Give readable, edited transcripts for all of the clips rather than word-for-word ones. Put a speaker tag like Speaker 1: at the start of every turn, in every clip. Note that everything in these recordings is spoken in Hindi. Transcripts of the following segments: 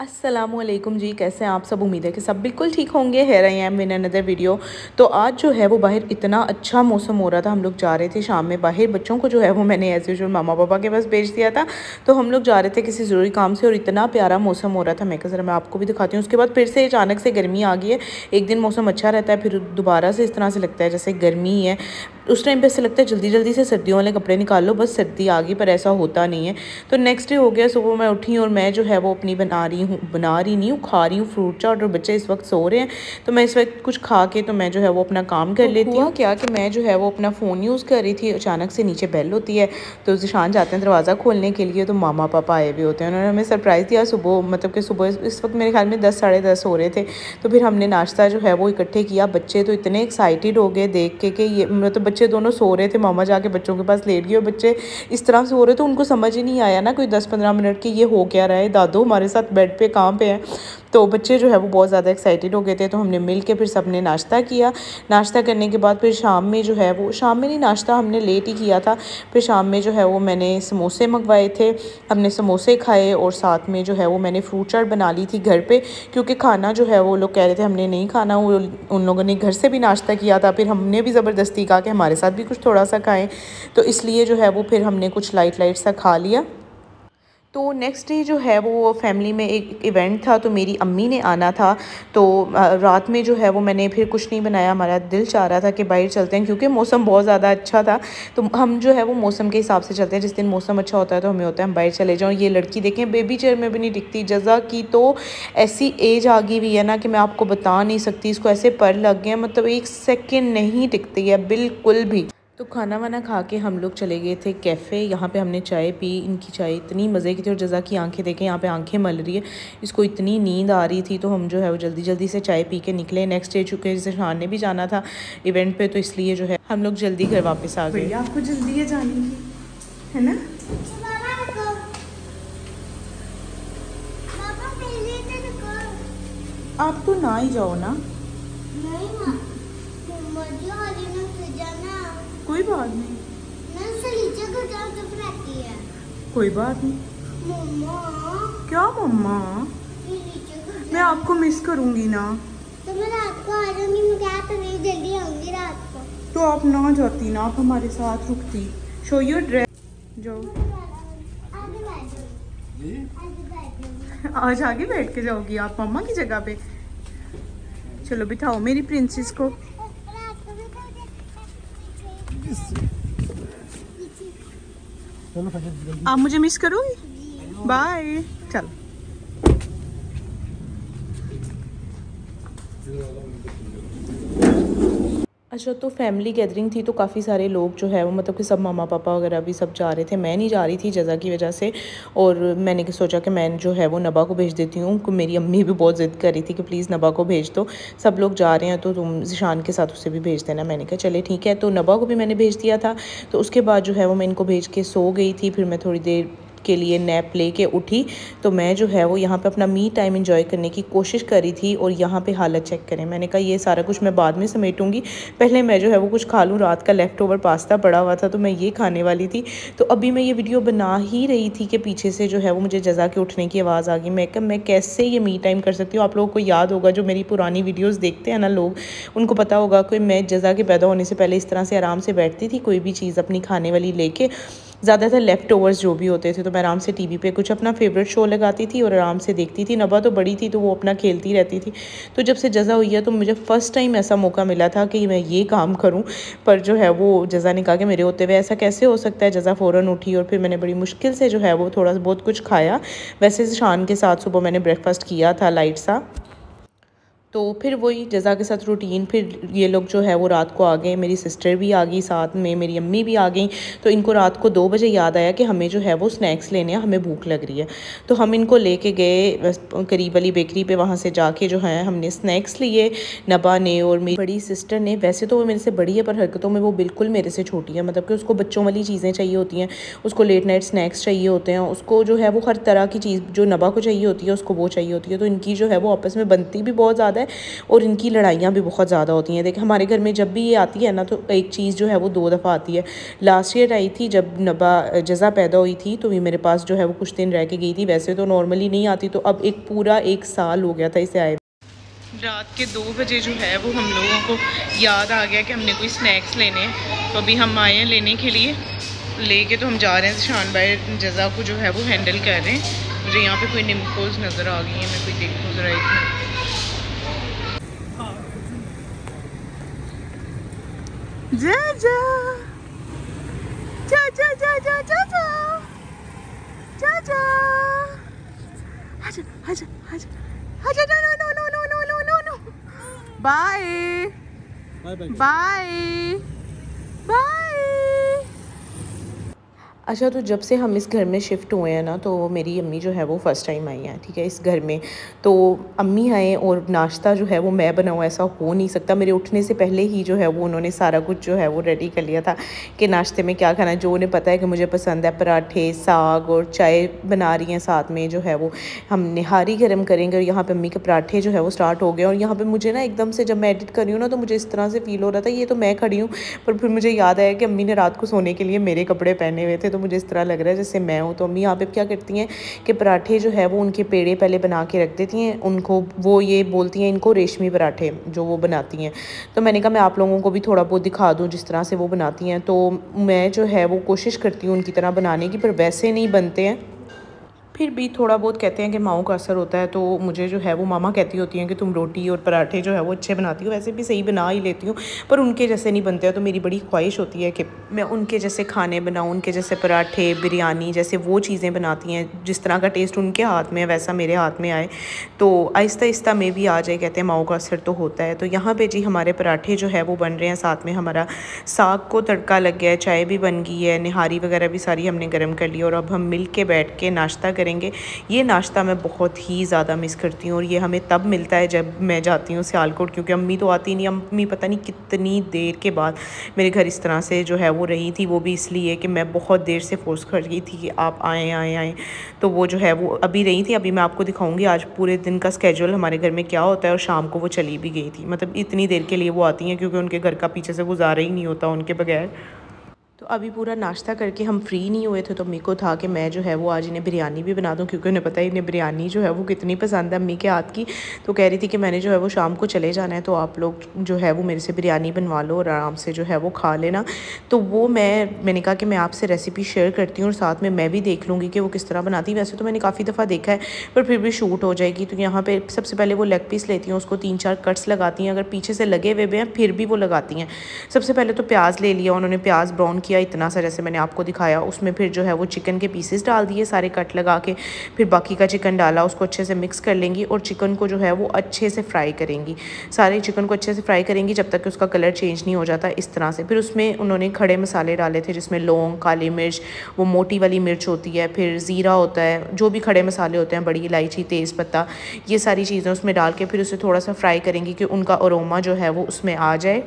Speaker 1: अस्सलामुअलैकुम जी, कैसे हैं आप सब। उम्मीद है कि सब बिल्कुल ठीक होंगे। Here I am in another video. तो आज जो है वो बाहर इतना अच्छा मौसम हो रहा था, हम लोग जा रहे थे शाम में बाहर। बच्चों को जो है वो मैंने एज यूजुअल मामा पापा के पास भेज दिया था, तो हम लोग जा रहे थे किसी ज़रूरी काम से और इतना प्यारा मौसम हो रहा था। मैं कहा ज़रा मैं आपको भी दिखाती हूँ। उसके बाद फिर से अचानक से गर्मी आ गई है। एक दिन मौसम अच्छा रहता है, फिर दोबारा से इस तरह से लगता है जैसे गर्मी है। उस टाइम पे ऐसे लगता है जल्दी जल्दी से सर्दियों वाले कपड़े निकाल लो, बस सर्दी आ गई, पर ऐसा होता नहीं है। तो नेक्स्ट डे हो गया, सुबह मैं उठी और मैं जो है वो अपनी बना रही नहीं हूँ, खा रही हूँ फ्रूट चाट। और बच्चे इस वक्त सो रहे हैं, तो मैं इस वक्त कुछ खा के तो मैं जो है वो अपना काम कर लेती हूँ। क्या कि मैं जो है वो अपना फ़ोन यूज़ कर रही थी, अचानक से नीचे बेल होती है, तो ज़िशान जाते हैं दरवाज़ा खोलने के लिए, तो मामा पापा आए हुए होते हैं। उन्होंने हमें सरप्राइज़ दिया सुबह, मतलब कि सुबह इस वक्त मेरे ख्याल में 10 साढ़े 10 हो रहे थे। तो फिर हमने नाश्ता जो है वो इकट्ठे किया। बच्चे तो इतने एक्साइटेड हो गए देख के कि ये, मतलब बच्चे दोनों सो रहे थे, मामा जाके बच्चों के पास लेट गए और बच्चे इस तरह से हो रहे थे, उनको समझ ही नहीं आया ना कोई 10-15 मिनट के ये हो क्या रहा है, दादू हमारे साथ बेड पे कहाँ पे हैं। तो बच्चे जो है वो बहुत ज़्यादा एक्साइटेड हो गए थे। तो हमने मिल के फिर सब ने नाश्ता किया। नाश्ता करने के बाद फिर शाम में जो है वो, शाम में नहीं, नाश्ता हमने लेट ही किया था। फिर शाम में जो है वो मैंने समोसे मंगवाए थे, हमने समोसे खाए और साथ में जो है वो मैंने फ्रूट चाट बना ली थी घर पे, क्योंकि खाना जो है वो लोग कह रहे थे हमने नहीं खाना, वो उन लोगों ने घर से भी नाश्ता किया था। फिर हमने भी ज़बरदस्ती कहा कि हमारे साथ भी कुछ थोड़ा सा खाएँ, तो इसलिए जो है वो फिर हमने कुछ लाइट सा खा लिया। तो नेक्स्ट डे जो है वो फैमिली में एक इवेंट था, तो मेरी अम्मी ने आना था। तो रात में जो है वो मैंने फिर कुछ नहीं बनाया, हमारा दिल चाह रहा था कि बाहर चलते हैं, क्योंकि मौसम बहुत ज़्यादा अच्छा था। तो हम जो है वो मौसम के हिसाब से चलते हैं, जिस दिन मौसम अच्छा होता है तो हमें होता है हम बाहर चले जाओ। ये लड़की देखें बेबी चेयर में भी नहीं टिकती, जज़ा की तो ऐसी एज आ गई हुई है ना कि मैं आपको बता नहीं सकती। इसको ऐसे पर लग गए हैं, मतलब 1 सेकेंड नहीं टिकती है बिल्कुल भी। तो खाना वाना खा के हम लोग चले गए थे कैफ़े। यहाँ पे हमने चाय पी, इनकी चाय इतनी मज़े की थी। और जज़ा की आंखें देखें, यहाँ पे आंखें मल रही है, इसको इतनी नींद आ रही थी। तो हम जो है वो जल्दी जल्दी से चाय पी के निकले। नेक्स्ट डे चुके जैसे शान ने भी जाना था इवेंट पे, तो इसलिए जो है हम लोग जल्दी घर वापस आ गए। आपको जल्दी है जाने की, है ना? आप तो ना ही जाओ ना। कोई बात नहीं, कोई बात नहीं। मम्मा क्या मम्मा, मैं आपको मिस करूंगी ना।
Speaker 2: तो मैं रात को आ जाऊंगी, मैं क्या तो नहीं जल्दी आऊंगी रात को।
Speaker 1: तो आप ना जाती ना, आप हमारे साथ रुकती। Show your dress. जाओ, आज आगे बैठ के जाओगी आप मम्मा की जगह पे। चलो बिठाओ मेरी प्रिंसेस को। आप मुझे मिस करोगी? बाय। चलो अच्छा, तो फैमिली गैदरिंग थी, तो काफ़ी सारे लोग जो है वो, मतलब कि सब मामा पापा वगैरह भी सब जा रहे थे। मैं नहीं जा रही थी जज़ा की वजह से, और मैंने सोचा कि मैं जो है वो नबा को भेज देती हूँ। मेरी अम्मी भी बहुत ज़िद कर रही थी कि प्लीज़ नबा को भेज दो, सब लोग जा रहे हैं तो तुम ज़िशान के साथ उसे भी भेज देना। मैंने कहा चले ठीक है। तो नबा को भी मैंने भेज दिया था। तो उसके बाद जो है वो मैं इनको भेज के सो गई थी। फिर मैं थोड़ी देर के लिए नैप लेके उठी, तो मैं जो है वो यहाँ पे अपना मी टाइम एंजॉय करने की कोशिश करी थी। और यहाँ पे हालत चेक करें, मैंने कहा ये सारा कुछ मैं बाद में समेटूंगी, पहले मैं जो है वो कुछ खा लूँ। रात का लेफ़्ट ओवर पास्ता पड़ा हुआ था, तो मैं ये खाने वाली थी। तो अभी मैं ये वीडियो बना ही रही थी कि पीछे से जो है वो मुझे जज़ा के उठने की आवाज़ आ गई। मैं कहा मैं कैसे ये मी टाइम कर सकती हूँ। आप लोगों को याद होगा, जो मेरी पुरानी वीडियोज़ देखते हैं ना लोग, उनको पता होगा कि मैं जज़ा के पैदा होने से पहले इस तरह से आराम से बैठती थी, कोई भी चीज़ अपनी खाने वाली लेके, ज़्यादातर लेफ़्ट ओवर्स जो भी होते थे, तो मैं आराम से टीवी पे कुछ अपना फेवरेट शो लगाती थी और आराम से देखती थी। नबा तो बड़ी थी तो वो अपना खेलती रहती थी। तो जब से जज़ा हुई है तो मुझे फ़र्स्ट टाइम ऐसा मौका मिला था कि मैं ये काम करूं, पर जो है वो जज़ा ने कहा कि मेरे होते हुए ऐसा कैसे हो सकता है। जज़ा फ़ौरन उठी और फिर मैंने बड़ी मुश्किल से जो है वो थोड़ा बहुत कुछ खाया। वैसे शान के साथ सुबह मैंने ब्रेकफास्ट किया था लाइट सा। तो फिर वही जज़ा के साथ रूटीन। फिर ये लोग जो है वो रात को आ गए, मेरी सिस्टर भी आ गई साथ में, मेरी अम्मी भी आ गई। तो इनको रात को 2 बजे याद आया कि हमें जो है वो स्नैक्स लेने हैं, हमें भूख लग रही है। तो हम इनको लेके गए करीब वाली बेकरी पे, वहाँ से जाके जो है हमने स्नैक्स लिए, नबा ने और मेरी बड़ी सिस्टर ने। वैसे तो वो मेरे से बड़ी है, पर हरकतों में वो बिल्कुल मेरे से छोटी है, मतलब कि उसको बच्चों वाली चीज़ें चाहिए होती हैं, उसको लेट नाइट स्नैक्स चाहिए होते हैं, उसको जो है वो हर तरह की चीज़ जो नबा को चाहिए होती है उसको वो चाहिए होती है। तो इनकी जो है वो आपस में बनती भी बहुत ज़्यादा है है और इनकी लड़ाइयाँ भी बहुत ज़्यादा होती हैं। देखिए हमारे घर में जब भी ये आती है ना तो एक चीज़ जो है वो 2 दफ़ा आती है। लास्ट ईयर आई थी जब नबा जज़ा पैदा हुई थी, तो ये मेरे पास जो है वो कुछ दिन रह के गई थी। वैसे तो नॉर्मली नहीं आती, तो अब एक पूरा 1 साल हो गया था इसे आए। रात के 2 बजे जो है वो हम लोगों को याद आ गया कि हमने कोई स्नैक्स लेने हैं, तो अभी हम आए हैं लेने के लिए। लेके तो हम जा रहे हैं, शान भाई जज़ा को जो है वो हैंडल कर रहे हैं। मुझे यहाँ पे कोई निम्कोज नज़र आ गई है, मैं कोई देखूँ ज़रा एक। जा जा जा जा जा जा जा जा जा जा आजा आजा आजा आजा no no no no no no no no bye bye bye. अच्छा, तो जब से हम इस घर में शिफ्ट हुए हैं ना, तो मेरी अम्मी जो है वो फ़र्स्ट टाइम आई हैं, ठीक है, इस घर में। तो अम्मी आए और नाश्ता जो है वो मैं बनाऊँ ऐसा हो नहीं सकता। मेरे उठने से पहले ही जो है वो उन्होंने सारा कुछ जो है वो रेडी कर लिया था कि नाश्ते में क्या खाना है। जो उन्हें पता है कि मुझे पसंद है पराठे, साग और चाय बना रही हैं साथ में जो है वो हम निहारी गर्म करेंगे। और यहाँ पर अम्मी के पराठे जो है वो स्टार्ट हो गए। और यहाँ पर मुझे ना एकदम से जब मैं एडिट कर रही हूँ ना, तो मुझे इस तरह से फ़ील हो रहा था ये तो मैं खड़ी हूँ, पर फिर मुझे याद आया कि अम्मी ने रात को सोने के लिए मेरे कपड़े पहने हुए थे, तो मुझे इस तरह लग रहा है जैसे मैं हूँ। तो अम्मी यहाँ पे क्या करती हैं कि पराठे जो है वो उनके पेड़े पहले बना के रख देती हैं उनको, वो ये बोलती हैं इनको रेशमी पराठे जो वो बनाती हैं। तो मैंने कहा मैं आप लोगों को भी थोड़ा बहुत दिखा दूँ जिस तरह से वो बनाती हैं। तो मैं जो है वो कोशिश करती हूँ उनकी तरह बनाने की, पर वैसे नहीं बनते हैं। फिर भी थोड़ा बहुत कहते हैं कि माओं का असर होता है, तो मुझे जो है वो मामा कहती होती हैं कि तुम रोटी और पराठे जो है वो अच्छे बनाती हो। वैसे भी सही बना ही लेती हूँ, पर उनके जैसे नहीं बनते हैं। तो मेरी बड़ी ख्वाहिश होती है कि मैं उनके जैसे खाने बनाऊँ, उनके जैसे पराठे, बिरयानी जैसे वो चीज़ें बनाती हैं, जिस तरह का टेस्ट उनके हाथ में है वैसा मेरे हाथ में आए, तो आहिस्ता आहिस्ता में भी आ जाए। कहते हैं माओं का असर तो होता है। तो यहाँ पर जी हमारे पराठे जो है वो बन रहे हैं, साथ में हमारा साग को तड़का लग गया है, चाय भी बन गई है, निहारी वगैरह भी सारी हमने गर्म कर ली। और अब हम मिल के बैठ के नाश्ता करेंगे। ये नाश्ता मैं बहुत ही ज़्यादा मिस करती हूँ, और ये हमें तब मिलता है जब मैं जाती हूँ सियालकोट, क्योंकि अम्मी तो आती नहीं। अम्मी पता नहीं कितनी देर के बाद मेरे घर इस तरह से जो है वो रही थी, वो भी इसलिए कि मैं बहुत देर से फोर्स कर गई थी कि आप आएँ आएँ आएँ। तो वो जो है वो अभी रही थी। अभी मैं आपको दिखाऊँगी आज पूरे दिन का स्केड्यूल हमारे घर में क्या होता है। और शाम को वो चली भी गई थी, मतलब इतनी देर के लिए वो आती हैं, क्योंकि उनके घर का पीछे से गुजारा ही नहीं होता उनके बगैर। तो अभी पूरा नाश्ता करके हम फ्री नहीं हुए थे, तो अम्मी को था कि मैं जो है वो आज इन्हें बिरयानी भी बना दूं, क्योंकि उन्हें पता है इन्हें बिरयानी जो है वो कितनी पसंद है अम्मी के हाथ की। तो कह रही थी कि मैंने जो है वो शाम को चले जाना है, तो आप लोग जो है वो मेरे से बिरयानी बनवा लो और आराम से जो है वो खा लेना। तो वो मैंने कहा कि मैं आपसे रेसिपी शेयर करती हूँ और साथ में मैं भी देख लूँगी कि वो किस तरह बनाती। वैसे तो मैंने काफ़ी दफ़ा देखा है, पर फिर भी शूट हो जाएगी। तो यहाँ पर सबसे पहले वो लेग पीस लेती हैं, उसको 3-4 कट्स लगाती हैं। अगर पीछे से लगे हुए हैं फिर भी वो लगाती हैं। सबसे पहले तो प्याज ले लिया उन्होंने, प्याज ब्राउन किया इतना सा जैसे मैंने आपको दिखाया। उसमें फिर जो है वो चिकन के पीसेस डाल दिए सारे कट लगा के। फिर बाकी का चिकन डाला, उसको अच्छे से मिक्स कर लेंगी और चिकन को जो है वो अच्छे से फ्राई करेंगी। सारे चिकन को अच्छे से फ्राई करेंगी जब तक कि उसका कलर चेंज नहीं हो जाता, इस तरह से। फिर उसमें उन्होंने खड़े मसाले डाले थे, जिसमें लौंग, काली मिर्च, वो मोटी वाली मिर्च होती है, फिर ज़ीरा होता है, जो भी खड़े मसाले होते हैं, बड़ी इलायची, तेज़पत्ता, ये सारी चीज़ें उसमें डाल के फिर उसे थोड़ा सा फ्राई करेंगी कि उनका अरोमा जो है वो उसमें आ जाए।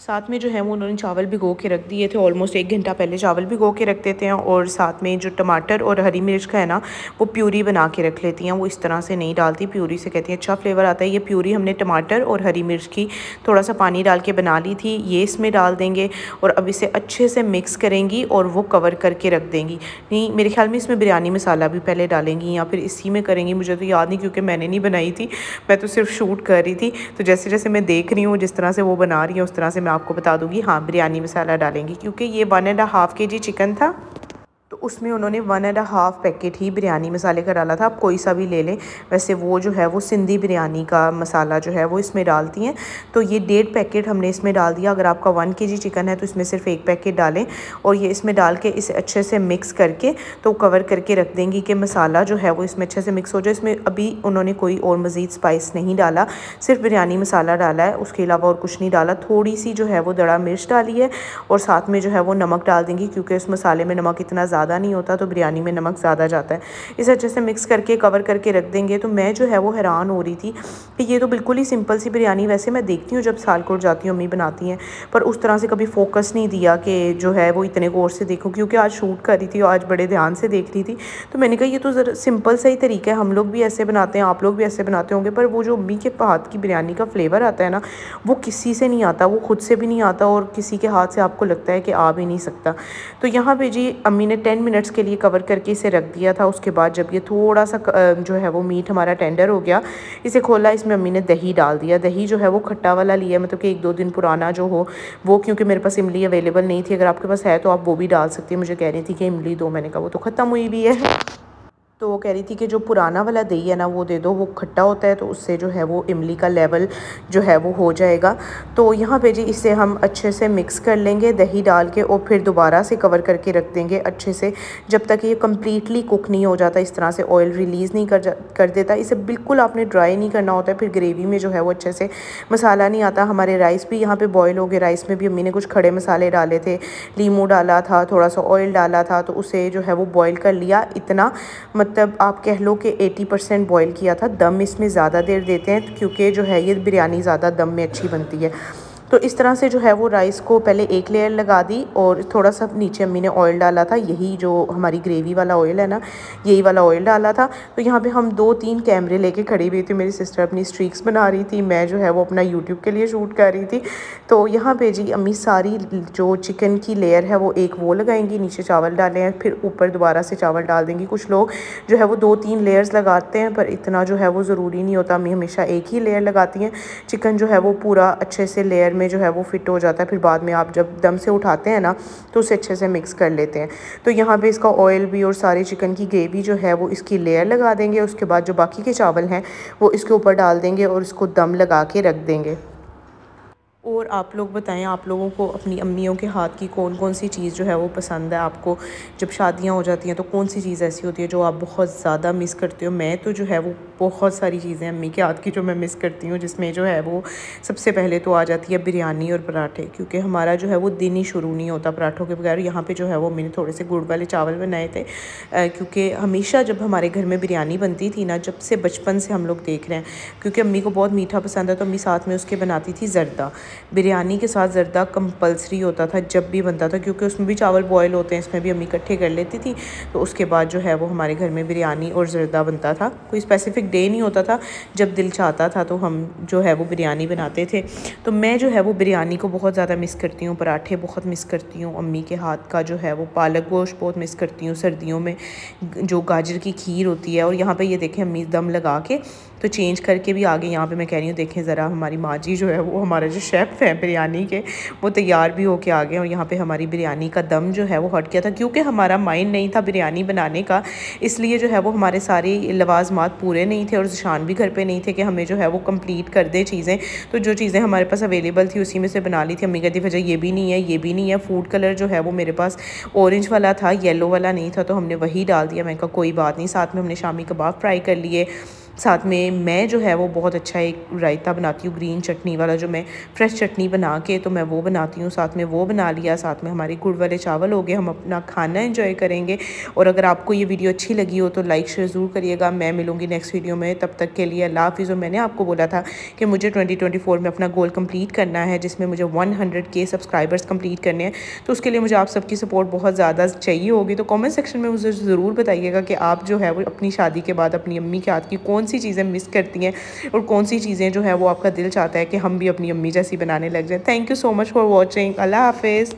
Speaker 1: साथ में जो है वो उन्होंने चावल भिगो के रख दिए थे, ऑलमोस्ट 1 घंटा पहले चावल भिगो के रख देते हैं। और साथ में जो टमाटर और हरी मिर्च का है ना, वो प्यूरी बना के रख लेती हैं। वो इस तरह से नहीं डालती, प्यूरी से कहती हैं अच्छा फ्लेवर आता है। ये प्यूरी हमने टमाटर और हरी मिर्च की थोड़ा सा पानी डाल के बना ली थी, ये इसमें डाल देंगे और अब इसे अच्छे से मिक्स करेंगी और वो कवर करके रख देंगी। नहीं, मेरे ख्याल में इसमें बिरयानी मसाला भी पहले डालेंगी या फिर इसी में करेंगी, मुझे तो याद नहीं, क्योंकि मैंने नहीं बनाई थी, मैं तो सिर्फ शूट कर रही थी। तो जैसे जैसे मैं देख रही हूँ, जिस तरह से वो बना रही है उस तरह से मैं आपको बता दूंगी। हाँ, बिरयानी मसाला डालेंगी, क्योंकि ये 1.5 kg चिकन था, तो उसमें उन्होंने 1.5 पैकेट ही बिरयानी मसाले का डाला था। आप कोई सा भी ले लें, वैसे वो जो है वो सिंधी बिरयानी का मसाला जो है वो इसमें डालती हैं। तो ये 1.5 पैकेट हमने इसमें डाल दिया। अगर आपका 1 kg चिकन है तो इसमें सिर्फ 1 पैकेट डालें और ये इसमें डाल के इसे अच्छे से मिक्स करके तो कवर करके रख देंगी कि मसाला जो है वो इसमें अच्छे से मिक्स हो जाए। इसमें अभी उन्होंने कोई और मज़ीद स्पाइस नहीं डाला, सिर्फ बिरयानी मसाला डाला है, उसके अलावा और कुछ नहीं डाला। थोड़ी सी जो है वो दड़ा मिर्च डाली है और साथ में जो है वो नमक डाल देंगी, क्योंकि उस मसाले में नमक इतना ज़्यादा नहीं होता तो बिरयानी में नमक ज़्यादा जाता है। इसे अच्छे से मिक्स करके कवर करके रख देंगे। तो मैं जो है वो हैरान हो रही थी कि ये तो बिल्कुल ही सिंपल सी बिरयानी, वैसे मैं देखती हूँ जब सियालकोट जाती हूँ अम्मी बनाती हैं, पर उस तरह से कभी फोकस नहीं दिया कि जो है वो इतने गौर से देखो, क्योंकि आज शूट कर रही थी और आज बड़े ध्यान से देख रही थी। तो मैंने कहा ये तो ज़रा सिंपल सा ही तरीका है, हम लोग भी ऐसे बनाते हैं, आप लोग भी ऐसे बनाते होंगे, पर वो जो अम्मी के हाथ की बिरयानी का फ्लेवर आता है ना, वो किसी से नहीं आता, वो खुद से भी नहीं आता और किसी के हाथ से आपको लगता है कि आ भी नहीं सकता। तो यहाँ पे जी अम्मी ने 10 मिनट्स के लिए कवर करके इसे रख दिया था। उसके बाद जब ये थोड़ा सा जो है वो मीट हमारा टेंडर हो गया, इसे खोला, इसमें अम्मी ने दही डाल दिया। दही जो है वो खट्टा वाला लिया, मतलब कि 1-2 दिन पुराना जो हो वो, क्योंकि मेरे पास इमली अवेलेबल नहीं थी। अगर आपके पास है तो आप वो भी डाल सकती हैं। मुझे कह रही थी कि इमली दो, मैंने कहा वो तो ख़त्म हुई भी है। तो वो कह रही थी कि जो पुराना वाला दही है ना वो दे दो, वो खट्टा होता है तो उससे जो है वो इमली का लेवल जो है वो हो जाएगा। तो यहाँ पे जी इसे हम अच्छे से मिक्स कर लेंगे दही डाल के, और फिर दोबारा से कवर करके रख देंगे अच्छे से, जब तक ये कम्प्लीटली कुक नहीं हो जाता, इस तरह से ऑयल रिलीज़ नहीं कर देता। इसे बिल्कुल आपने ड्राई नहीं करना होता है, फिर ग्रेवी में जो है वो अच्छे से मसाला नहीं आता। हमारे राइस भी यहाँ पर बॉयल हो गए, राइस में भी अम्मी ने कुछ खड़े मसाले डाले थे, लीमू डाला था, थोड़ा सा ऑयल डाला था, तो उसे जो है वो बॉयल कर लिया। इतना मतलब आप कह लो कि 80% बॉयल किया था। दम इसमें ज़्यादा देर देते हैं क्योंकि जो है ये बिरयानी ज़्यादा दम में अच्छी बनती है। तो इस तरह से जो है वो राइस को पहले एक लेयर लगा दी और थोड़ा सा नीचे अम्मी ने ऑयल डाला था, यही जो हमारी ग्रेवी वाला ऑयल है ना, यही वाला ऑयल डाला था। तो यहाँ पे हम 2-3 कैमरे लेके खड़ी हुई थी। मेरी सिस्टर अपनी स्ट्रीक्स बना रही थी, मैं जो है वो अपना यूट्यूब के लिए शूट कर रही थी। तो यहाँ पे जी अम्मी सारी जो चिकन की लेयर है वो एक वो लगाएंगी, नीचे चावल डाले हैं, फिर ऊपर दोबारा से चावल डाल देंगी। कुछ लोग जो है वो 2-3 लेयर्स लगाते हैं, पर इतना जो है वो ज़रूरी नहीं होता। अम्मी हमेशा एक ही लेयर लगाती हैं। चिकन जो है वो पूरा अच्छे से लेयर में जो है वो फिट हो जाता है। फिर बाद में आप जब दम से उठाते हैं ना तो उसे अच्छे से मिक्स कर लेते हैं। तो यहाँ पे इसका ऑयल भी और सारी चिकन की ग्रेवी जो है वो इसकी लेयर लगा देंगे। उसके बाद जो बाकी के चावल हैं वो इसके ऊपर डाल देंगे और इसको दम लगा के रख देंगे। और आप लोग बताएं, आप लोगों को अपनी अम्मियों के हाथ की कौन कौन सी चीज़ जो है वो पसंद है? आपको जब शादियां हो जाती हैं तो कौन सी चीज़ ऐसी होती है जो आप बहुत ज़्यादा मिस करते हो? मैं तो जो है वो बहुत सारी चीज़ें अम्मी के हाथ की जो मैं मिस करती हूँ, जिसमें जो है वो सबसे पहले तो आ जाती है बिरयानी और पराठे, क्योंकि हमारा जो है वो दिन ही शुरू नहीं होता पराठों के बगैर। यहाँ पर जो है वो मैंने थोड़े से गुड़ वाले चावल बनाए थे, क्योंकि हमेशा जब हमारे घर में बिरयानी बनती थी ना, जब से बचपन से हम लोग देख रहे हैं, क्योंकि अम्मी को बहुत मीठा पसंद है, तो अम्मी साथ में उसके बनाती थी ज़र्दा। बिरयानी के साथ ज़र्दा कंपलसरी होता था जब भी बनता था, क्योंकि उसमें भी चावल बॉयल होते हैं, इसमें भी अम्मी इकट्ठे कर लेती थी। तो उसके बाद जो है वो हमारे घर में बिरयानी और ज़र्दा बनता था। कोई स्पेसिफ़िक डे नहीं होता था, जब दिल चाहता था तो हम जो है वो बिरयानी बनाते थे। तो मैं जो है वो बिरयानी को बहुत ज़्यादा मिस करती हूँ, पराठे बहुत मिस करती हूँ, अम्मी के हाथ का जो है वो पालक गोश्त बहुत मिस करती हूँ। सर्दियों में जो गाजर की खीर होती है, और यहाँ पे ये देखें अम्मी दम लगा के तो चेंज करके भी आगे यहाँ पे मैं कह रही हूँ, देखें ज़रा हमारी माँ जी जो है वो हमारे जो शेफ़ हैं बिरयानी के, वो तैयार भी होके आ गए। और यहाँ पे हमारी बिरयानी का दम जो है वो हट गया था, क्योंकि हमारा माइंड नहीं था बिरयानी बनाने का, इसलिए जो है वो हमारे सारे लवाजमात पूरे नहीं थे और ज़िशान भी घर पे नहीं थे कि हमें जो है वो कंप्लीट कर दे चीज़ें। तो जो चीज़ें हमारे पास अवेलेबल थी उसी में से बना ली थी। अम्मी कहती वजह ये भी नहीं है, ये भी नहीं है। फूड कलर जो है वो मेरे पास ऑरेंज वाला था, येलो वाला नहीं था, तो हमने वही डाल दिया। मैंने कहा कोई बात नहीं। साथ में हमने शामी कबाब फ्राई कर लिए। साथ में मैं जो है वो बहुत अच्छा एक रायता बनाती हूँ, ग्रीन चटनी वाला, जो मैं फ्रेश चटनी बना के तो मैं वो बनाती हूँ, साथ में वो बना लिया। साथ में हमारे गुड़ वाले चावल हो गए। हम अपना खाना एंजॉय करेंगे। और अगर आपको ये वीडियो अच्छी लगी हो तो लाइक शेयर ज़रूर करिएगा। मैं मिलूँगी नेक्स्ट वीडियो में, तब तक के लिए अल्लाह हाफ़िज़। और मैंने आपको बोला था कि मुझे 2024 में अपना गोल कंप्लीट करना है, जिसमें मुझे 100K सब्सक्राइबर्स कंप्लीट करने हैं। तो उसके लिए मुझे आप सबकी सपोर्ट बहुत ज़्यादा चाहिए होगी। तो कमेंट सेक्शन में मुझे ज़रूर बताइएगा कि आप जो है वो अपनी शादी के बाद अपनी अम्मी के हाथ की कौन सी चीज़ें मिस करती हैं और कौन सी चीज़ें जो है वो आपका दिल चाहता है कि हम भी अपनी अम्मी जैसी बनाने लग जाएं। Thank you so much for watching. अल्लाह हाफ़िज़।